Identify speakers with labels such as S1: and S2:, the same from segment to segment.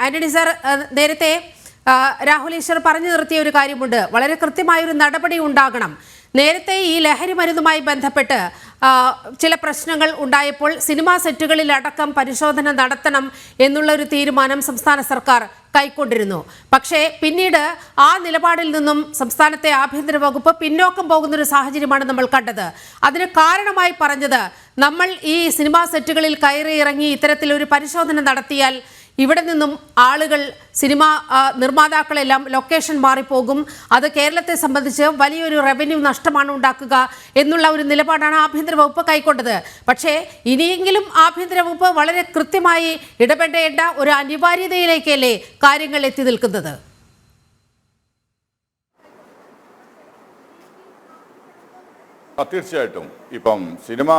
S1: Antony sir, നേരത്തെ രാഹുൽ ഈശ്വർ പറഞ്ഞു നിർത്തിയ ഒരു കാര്യമുണ്ട്. വളരെ കൃത്യമായൊരു നടപടി ഉണ്ടാകണം. നേരത്തെ ഈ ലഹരി മരുന്നുമായി ബന്ധപ്പെട്ട് ചില പ്രശ്നങ്ങൾ ഉണ്ടായപ്പോൾ സിനിമാ സെറ്റുകളിൽ അടക്കം പരിശോധന നടത്തണം എന്നുള്ള ഒരു തീരുമാനം സംസ്ഥാന സർക്കാർ കൈക്കൊണ്ടിരുന്നു. പക്ഷേ പിന്നീട് ആ നിലപാടിൽ നിന്നും സംസ്ഥാനത്തെ ആഭ്യന്തര വകുപ്പ് പിന്നോക്കം പോകുന്നൊരു സാഹചര്യമാണ് നമ്മൾ കണ്ടത്. അതിന് കാരണമായി പറഞ്ഞത്, നമ്മൾ ഈ സിനിമാ സെറ്റുകളിൽ കയറി ഇറങ്ങി ഇത്തരത്തിലൊരു പരിശോധന നടത്തിയാൽ ഇവിടെ നിന്നും ആളുകൾ, സിനിമാ നിർമ്മാതാക്കളെല്ലാം ലൊക്കേഷൻ മാറിപ്പോകും, അത് കേരളത്തെ സംബന്ധിച്ച് വലിയൊരു റവന്യൂ നഷ്ടമാണ് ഉണ്ടാക്കുക എന്നുള്ള ഒരു നിലപാടാണ് ആഭ്യന്തര വകുപ്പ് കൈക്കൊണ്ടത്. പക്ഷേ ഇനിയെങ്കിലും ആഭ്യന്തര വകുപ്പ് വളരെ കൃത്യമായി ഇടപെടേണ്ട ഒരു അനിവാര്യതയിലേക്കല്ലേ കാര്യങ്ങൾ എത്തി നിൽക്കുന്നത്?
S2: തീർച്ചയായിട്ടും ഇപ്പം സിനിമ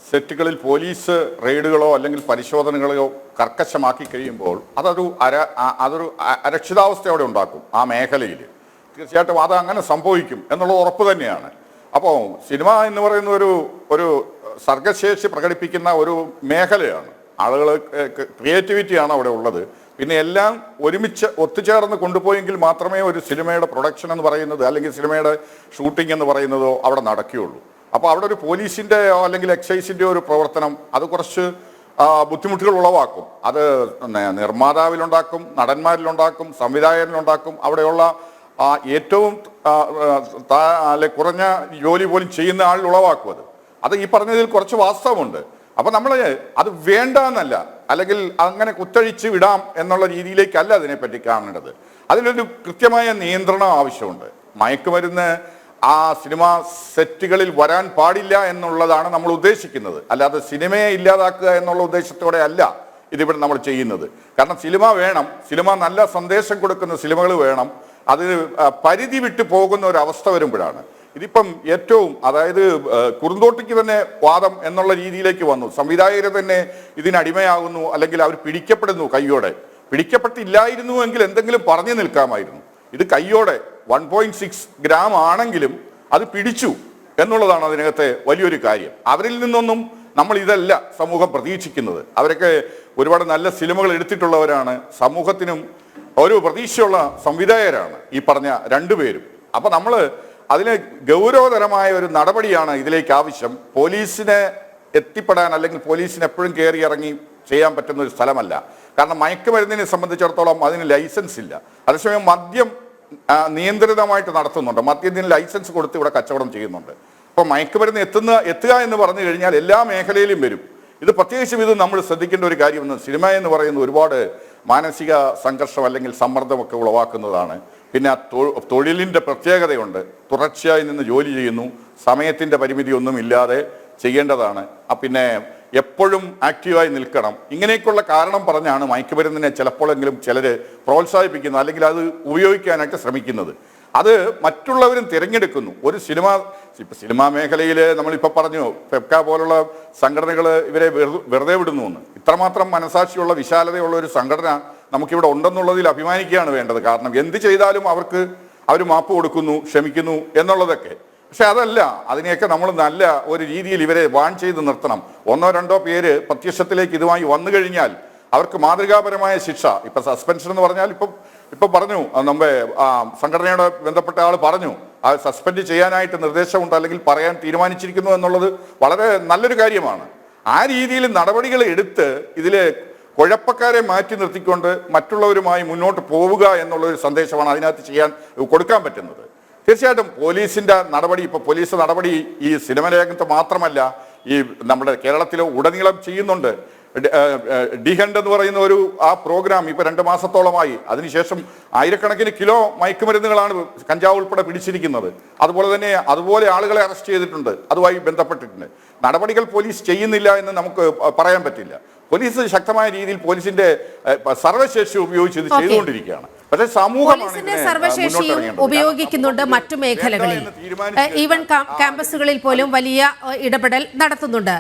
S2: സെറ്റുകളിൽ പോലീസ് റെയ്ഡുകളോ അല്ലെങ്കിൽ പരിശോധനകളോ കർക്കശമാക്കി കഴിയുമ്പോൾ അതൊരു അരക്ഷിതാവസ്ഥയോടെ ഉണ്ടാക്കും ആ മേഖലയിൽ. തീർച്ചയായിട്ടും അത് അങ്ങനെ സംഭവിക്കും എന്നുള്ളത് ഉറപ്പ് തന്നെയാണ്. അപ്പോൾ സിനിമ എന്ന് പറയുന്ന ഒരു സർഗശേഷി പ്രകടിപ്പിക്കുന്ന ഒരു മേഖലയാണ്. ആളുകൾ ക്രിയേറ്റിവിറ്റിയാണ് അവിടെ ഉള്ളത്. പിന്നെ എല്ലാം ഒരുമിച്ച് ഒത്തുചേർന്ന് കൊണ്ടുപോയെങ്കിൽ മാത്രമേ ഒരു സിനിമയുടെ പ്രൊഡക്ഷൻ എന്ന് പറയുന്നത് അല്ലെങ്കിൽ സിനിമയുടെ ഷൂട്ടിംഗ് എന്ന് പറയുന്നതോ അവിടെ നടക്കുകയുള്ളൂ. അപ്പോൾ അവിടെ ഒരു പോലീസിൻ്റെ അല്ലെങ്കിൽ എക്സൈസിൻ്റെ ഒരു പ്രവർത്തനം അത് കുറച്ച് ബുദ്ധിമുട്ടുകൾ ഉളവാക്കും. അത് നിർമ്മാതാവിലുണ്ടാക്കും, നടന്മാരിലുണ്ടാക്കും, സംവിധായകനിലുണ്ടാക്കും. അവിടെയുള്ള ഏറ്റവും കുറഞ്ഞ ജോലി പോലും ചെയ്യുന്ന ആളിൽ ഉളവാക്കും. അത് ഈ പറഞ്ഞതിൽ കുറച്ച് വാസ്തവമുണ്ട്. അപ്പം നമ്മൾ അത് വേണ്ട എന്നല്ല, അല്ലെങ്കിൽ അങ്ങനെ കുത്തഴിച്ച് വിടാം എന്നുള്ള രീതിയിലേക്കല്ല അതിനെപ്പറ്റി കാണേണ്ടത്. അതിലൊരു കൃത്യമായ നിയന്ത്രണം ആവശ്യമുണ്ട്. മയക്കുമരുന്ന് ആ സിനിമാ സെറ്റുകളിൽ വരാൻ പാടില്ല എന്നുള്ളതാണ് നമ്മൾ ഉദ്ദേശിക്കുന്നത്. അല്ലാതെ സിനിമയെ ഇല്ലാതാക്കുക എന്നുള്ള ഉദ്ദേശത്തോടെ അല്ല ഇതിവിടെ നമ്മൾ ചെയ്യുന്നത്. കാരണം സിനിമ വേണം, സിനിമ നല്ല സന്ദേശം കൊടുക്കുന്ന സിനിമകൾ വേണം. അത് പരിധി വിട്ടു പോകുന്ന ഒരു അവസ്ഥ വരുമ്പോഴാണ് ഇതിപ്പം ഏറ്റവും, അതായത് കുറുന്തോട്ടിക്ക് തന്നെ വാദം എന്നുള്ള രീതിയിലേക്ക് വന്നു. സംവിധായകർ തന്നെ ഇതിനടിമയാകുന്നു, അല്ലെങ്കിൽ അവർ പിടിക്കപ്പെടുന്നു കയ്യോടെ. പിടിക്കപ്പെട്ടില്ലായിരുന്നുവെങ്കിൽ എന്തെങ്കിലും പറഞ്ഞു നിൽക്കാമായിരുന്നു. ഇത് കയ്യോടെ 1.6 ഗ്രാം ആണെങ്കിലും അത് പിടിച്ചു എന്നുള്ളതാണ് അതിനകത്തെ വലിയൊരു കാര്യം. അവരിൽ നിന്നൊന്നും നമ്മൾ ഇതല്ല സമൂഹം പ്രതീക്ഷിക്കുന്നത്. അവരൊക്കെ ഒരുപാട് നല്ല സിനിമകൾ എടുത്തിട്ടുള്ളവരാണ്, സമൂഹത്തിനും ഒരു പ്രതീക്ഷയുള്ള സംവിധായകരാണ് ഈ പറഞ്ഞ രണ്ടുപേരും. അപ്പം നമ്മൾ അതിന് ഗൗരവതരമായ ഒരു നടപടിയാണ് ഇതിലേക്ക് ആവശ്യം. പോലീസിനെ എത്തിപ്പെടാൻ അല്ലെങ്കിൽ പോലീസിന് എപ്പോഴും കയറി ഇറങ്ങി ചെയ്യാൻ പറ്റുന്ന ഒരു സ്ഥലമല്ല. കാരണം മയക്കുമരുന്നിനെ സംബന്ധിച്ചിടത്തോളം അതിന് ലൈസൻസ് ഇല്ല. അതേസമയം മദ്യം നിയന്ത്രിതമായിട്ട് നടത്തുന്നുണ്ട്. മദ്യത്തിന് ലൈസൻസ് കൊടുത്ത് ഇവിടെ കച്ചവടം ചെയ്യുന്നുണ്ട്. അപ്പോൾ മയക്കുമരുന്ന് എത്തുക എന്ന് പറഞ്ഞു കഴിഞ്ഞാൽ എല്ലാ മേഖലയിലും വരും. ഇത് പ്രത്യേകിച്ചും ഇത് നമ്മൾ ശ്രദ്ധിക്കേണ്ട ഒരു കാര്യമെന്ന്, സിനിമ എന്ന് പറയുന്നത് ഒരുപാട് മാനസിക സംഘർഷം അല്ലെങ്കിൽ സമ്മർദ്ദമൊക്കെ ഉളവാക്കുന്നതാണ്. പിന്നെ തൊഴിലിൻ്റെ പ്രത്യേകതയുണ്ട്. തുടർച്ചയായി നിന്ന് ജോലി ചെയ്യുന്നു, സമയത്തിൻ്റെ പരിമിതി ഒന്നും ഇല്ലാതെ ചെയ്യേണ്ടതാണ്. പിന്നെ എപ്പോഴും ആക്റ്റീവായി നിൽക്കണം. ഇങ്ങനെയൊക്കെയുള്ള കാരണം പറഞ്ഞാണ് മയക്കുമരുന്നിനെ ചിലപ്പോഴെങ്കിലും ചിലർ പ്രോത്സാഹിപ്പിക്കുന്നത് അല്ലെങ്കിൽ അത് ഉപയോഗിക്കാനായിട്ട് ശ്രമിക്കുന്നത്. അത് മറ്റുള്ളവരും തിരഞ്ഞെടുക്കുന്നു. ഒരു സിനിമാ മേഖലയിൽ നമ്മളിപ്പോൾ പറഞ്ഞു, ഫെഫ്ക പോലുള്ള സംഘടനകൾ ഇവരെ വെറുതെ വിടുന്നു എന്ന്. ഇത്രമാത്രം മനസാക്ഷിയുള്ള വിശാലതയുള്ള ഒരു സംഘടന നമുക്കിവിടെ ഉണ്ടെന്നുള്ളതിൽ അഭിമാനിക്കുകയാണ് വേണ്ടത്. കാരണം എന്ത് ചെയ്താലും അവർ മാപ്പ് കൊടുക്കുന്നു, ക്ഷമിക്കുന്നു എന്നുള്ളതൊക്കെ. പക്ഷെ അതല്ല, അതിനെയൊക്കെ നമ്മൾ നല്ല ഒരു രീതിയിൽ ഇവരെ വാൺ ചെയ്ത് നിർത്തണം. 1-2 പേര് പ്രത്യക്ഷത്തിലേക്ക് ഇതുമായി വന്നു കഴിഞ്ഞാൽ അവർക്ക് മാതൃകാപരമായ ശിക്ഷ. ഇപ്പം സസ്പെൻഷൻ എന്ന് പറഞ്ഞാൽ ഇപ്പം പറഞ്ഞു, നമ്മുടെ സംഘടനയോട് ബന്ധപ്പെട്ട ആൾ പറഞ്ഞു അത് സസ്പെൻഡ് ചെയ്യാനായിട്ട് നിർദ്ദേശമുണ്ട് അല്ലെങ്കിൽ പറയാൻ തീരുമാനിച്ചിരിക്കുന്നു എന്നുള്ളത് വളരെ നല്ലൊരു കാര്യമാണ്. ആ രീതിയിൽ നടപടികൾ എടുത്ത് ഇതിൽ കുഴപ്പക്കാരെ മാറ്റി നിർത്തിക്കൊണ്ട് മറ്റുള്ളവരുമായി മുന്നോട്ട് പോവുക എന്നുള്ളൊരു സന്ദേശമാണ് അതിനകത്ത് കൊടുക്കാൻ പറ്റുന്നത്. തീർച്ചയായിട്ടും പോലീസിൻ്റെ നടപടി, ഇപ്പോൾ പോലീസ് നടപടി ഈ സിനിമ രംഗത്ത് മാത്രമല്ല, ഈ നമ്മുടെ കേരളത്തിൽ ഉടനീളം ചെയ്യുന്നുണ്ട്. ഡിഹണ്ട് എന്ന് പറയുന്ന ആ പ്രോഗ്രാം ഇപ്പോൾ 2 മാസത്തോളമായി. അതിനുശേഷം ആയിരക്കണക്കിന് കിലോ മയക്കുമരുന്നുകളാണ് കഞ്ചാവ് ഉൾപ്പെടെ പിടിച്ചിരിക്കുന്നത്. അതുപോലെ ആളുകളെ അറസ്റ്റ് ചെയ്തിട്ടുണ്ട്, അതുമായി ബന്ധപ്പെട്ടിട്ടുണ്ട്. നടപടികൾ പോലീസ് ചെയ്യുന്നില്ല എന്ന് നമുക്ക് പറയാൻ പറ്റില്ല. പോലീസ് ശക്തമായ രീതിയിൽ പോലീസിന്റെ സർവശേഷി ഉപയോഗിച്ച് ഇത് ചെയ്തുകൊണ്ടിരിക്കുകയാണ്. പക്ഷേ
S1: പോലീസിന്റെ സർവശേഷിയും ഉപയോഗിക്കുന്നുണ്ട് മറ്റു മേഖലകളിൽ. ഈവൻ ക്യാമ്പസുകളിൽ പോലും വലിയ ഇടപെടൽ നടത്തുന്നുണ്ട്.